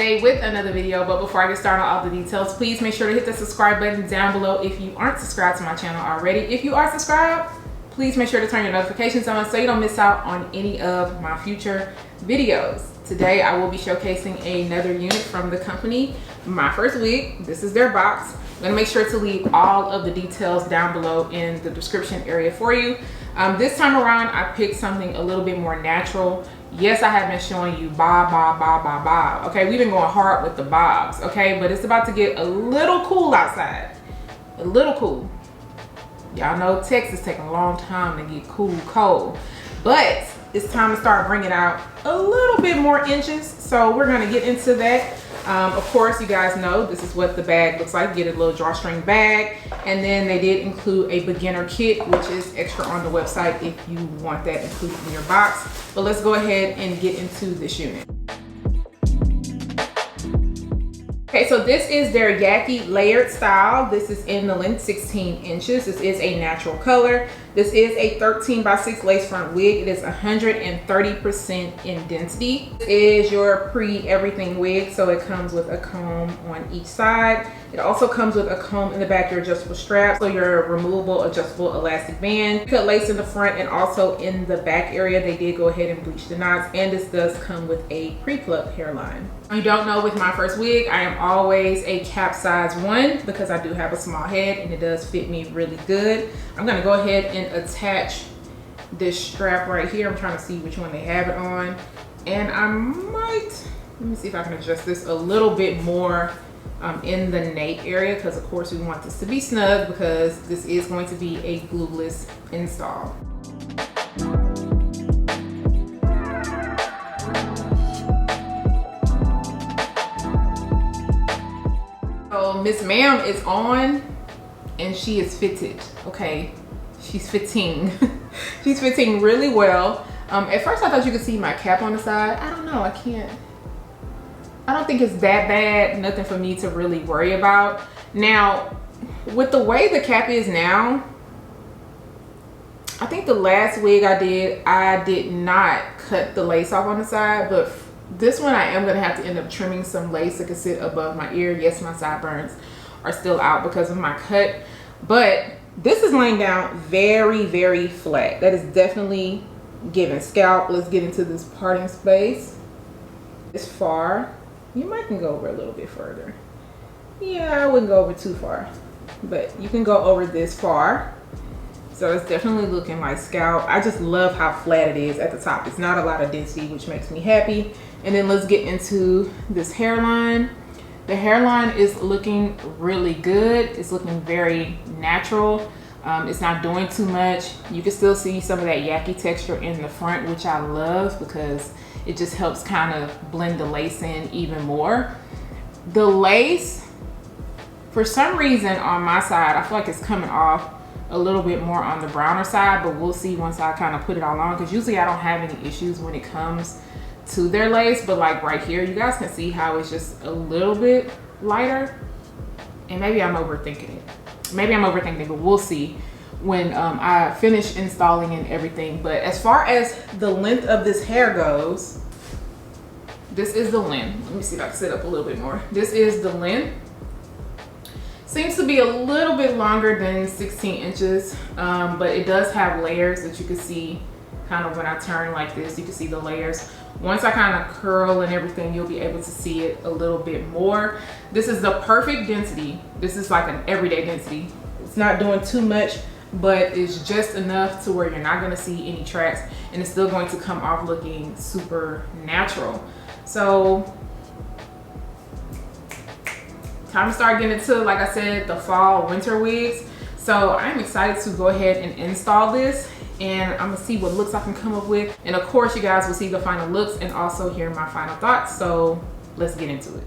today with another video, but before I get started on all the details, please make sure to hit the subscribe button down below if you aren't subscribed to my channel already. If you are subscribed, please make sure to turn your notifications on so you don't miss out on any of my future videos. Today I will be showcasing another unit from the company, Myfirstwig. This is their box. I'm gonna make sure to leave all of the details down below in the description area for you. This time around, I picked something a little bit more natural. Yes, I have been showing you bob. Okay, we've been going hard with the bobs, okay? But it's about to get a little cool outside. A little cool. Y'all know Texas taking a long time to get cold. But it's time to start bringing out a little bit more inches. So we're gonna get into that. Of course, you guys know this is what the bag looks like. Get a little drawstring bag, and then they did include a beginner kit, which is extra on the website if you want that included in your box. But let's go ahead and get into this unit. Okay, so this is their Yaki layered style. This is in the length 16 inches. This is a natural color. This is a 13x6 lace front wig. It is 130% in density. This is your pre-everything wig, so it comes with a comb on each side. It also comes with a comb in the back, your adjustable strap, so your removable adjustable elastic band. Cut lace in the front and also in the back area. They did go ahead and bleach the knots, and this does come with a pre-plucked hairline. If you don't know, with Myfirstwig, I am always a cap size 1 because I do have a small head and it does fit me really good. I'm gonna go ahead and attach this strap right here. I'm trying to see which one they have it on, and I might, let me see if I can adjust this a little bit more in the nape area, because of course we want this to be snug because this is going to be a glueless install. So Miss Ma'am is on and she is fitted, okay? She's fitting. She's fitting really well. At first I thought you could see my cap on the side. I don't know, I don't think it's that bad, nothing for me to really worry about. Now, with the way the cap is now, I think the last wig I did not cut the lace off on the side, but this one I am gonna have to end up trimming some lace that can sit above my ear. Yes, my sideburns are still out because of my cut, but this is laying down very flat. That is definitely giving scalp. Let's get into this parting space. This far. You might can go over a little bit further. Yeah, I wouldn't go over too far, but you can go over this far. So it's definitely looking like scalp. I just love how flat it is at the top. It's not a lot of density, which makes me happy. And then let's get into this hairline. The hairline is looking really good. It's looking very natural. It's not doing too much. You can still see some of that Yaki texture in the front, which I love because it just helps kind of blend the lace in even more. The lace, for some reason on my side, I feel like it's coming off a little bit more on the browner side, but we'll see once I kind of put it all on, because usually I don't have any issues when it comes to their lace. But like right here, you guys can see how it's just a little bit lighter, and maybe I'm overthinking it. Maybe I'm overthinking it, but we'll see when I finish installing and everything. But as far as the length of this hair goes, this is the length. Let me see if I can sit up a little bit more. This is the length. Seems to be a little bit longer than 16 inches, but it does have layers that you can see kind of when I turn like this. You can see the layers. Once I kind of curl and everything, you'll be able to see it a little bit more. This is the perfect density. This is like an everyday density. It's not doing too much, but it's just enough to where you're not gonna see any tracks, and it's still going to come off looking super natural. So time to start getting into, like I said, the fall winter wigs. So I'm excited to go ahead and install this, and I'm gonna see what looks I can come up with. And of course, you guys will see the final looks and also hear my final thoughts. So let's get into it.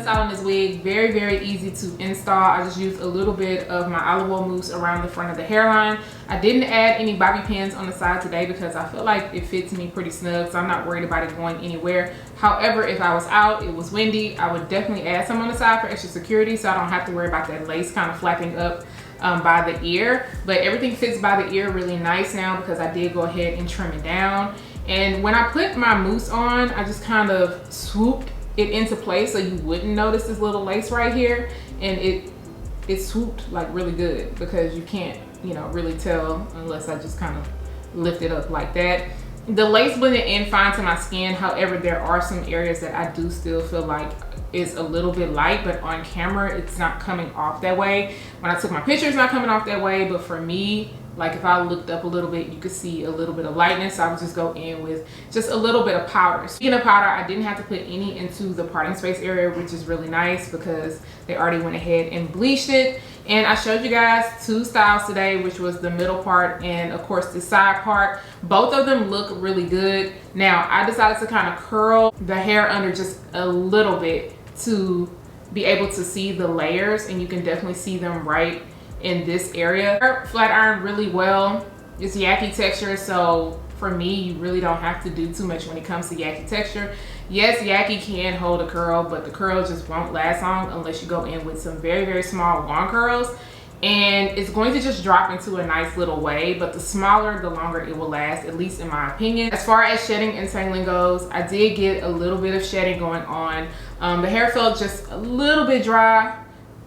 On this wig, very easy to install. I just used a little bit of my olive oil mousse around the front of the hairline. I didn't add any bobby pins on the side today because I feel like it fits me pretty snug, so I'm not worried about it going anywhere. However, if I was out, it was windy, I would definitely add some on the side for extra security so I don't have to worry about that lace kind of flapping up by the ear. But everything fits by the ear really nice now because I did go ahead and trim it down. And when I put my mousse on, I just kind of swooped it into place so you wouldn't notice this little lace right here, and it swooped like really good because you can't, you know, really tell unless I just kind of lift it up like that. The lace blended in fine to my skin. However, there are some areas that I do still feel like is a little bit light, but on camera it's not coming off that way. When I took my picture, it's not coming off that way, but for me, like if I looked up a little bit, you could see a little bit of lightness. So I would just go in with just a little bit of powder. Speaking of powder, I didn't have to put any into the parting space area, which is really nice because they already went ahead and bleached it. And I showed you guys two styles today, which was the middle part and of course the side part. Both of them look really good. Now I decided to kind of curl the hair under just a little bit to be able to see the layers, and you can definitely see them right in this area. Flat iron really well. It's Yaki texture, so for me, you really don't have to do too much when it comes to Yaki texture. Yes, Yaki can hold a curl, but the curl just won't last long unless you go in with some very small wand curls, and it's going to just drop into a nice little wave. But the smaller, the longer it will last, at least in my opinion. As far as shedding and tangling goes, I did get a little bit of shedding going on. The hair felt just a little bit dry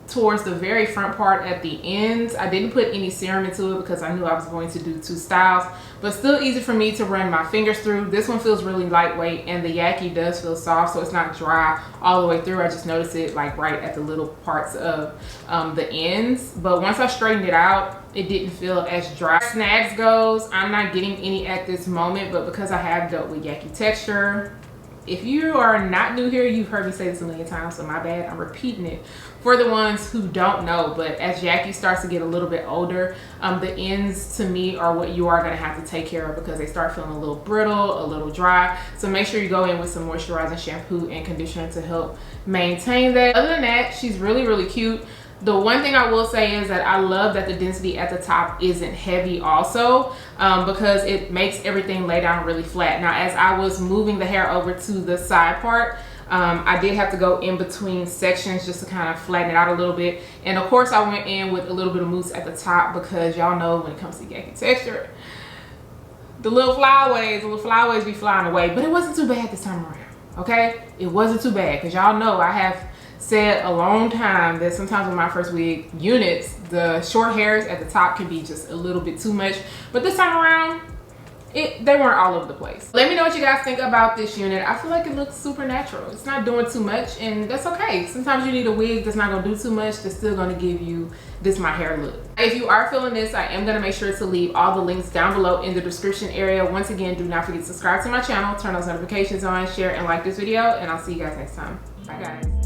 towards the very front part at the ends. I didn't put any serum into it because I knew I was going to do two styles, but still easy for me to run my fingers through. This one feels really lightweight, and the Yaki does feel soft, so it's not dry all the way through. I just noticed it like right at the little parts of the ends, but once I straightened it out, it didn't feel as dry. As snags goes, I'm not getting any at this moment, but because I have dealt with Yaki texture, if you are not new here, you've heard me say this a million times, so my bad, I'm repeating it for the ones who don't know. But as Yaki starts to get a little bit older, the ends to me are what you are going to have to take care of because they start feeling a little brittle, a little dry. So make sure you go in with some moisturizing shampoo and conditioner to help maintain that. Other than that, she's really cute. The one thing I will say is that I love that the density at the top isn't heavy also, because it makes everything lay down really flat. Now, as I was moving the hair over to the side part, I did have to go in between sections just to kind of flatten it out a little bit. And of course, I went in with a little bit of mousse at the top because y'all know when it comes to Yaki texture, the little flyaways be flying away. But it wasn't too bad this time around, okay? It wasn't too bad because y'all know I have said a long time that sometimes with my first wig units, the short hairs at the top can be just a little bit too much. But this time around, they weren't all over the place. Let me know what you guys think about this unit. I feel like it looks super natural. It's not doing too much, and that's okay. Sometimes you need a wig that's not gonna do too much, that's still gonna give you this my hair look. If you are feeling this, I am gonna make sure to leave all the links down below in the description area. Once again, do not forget to subscribe to my channel, turn those notifications on, share and like this video, and I'll see you guys next time. Bye guys.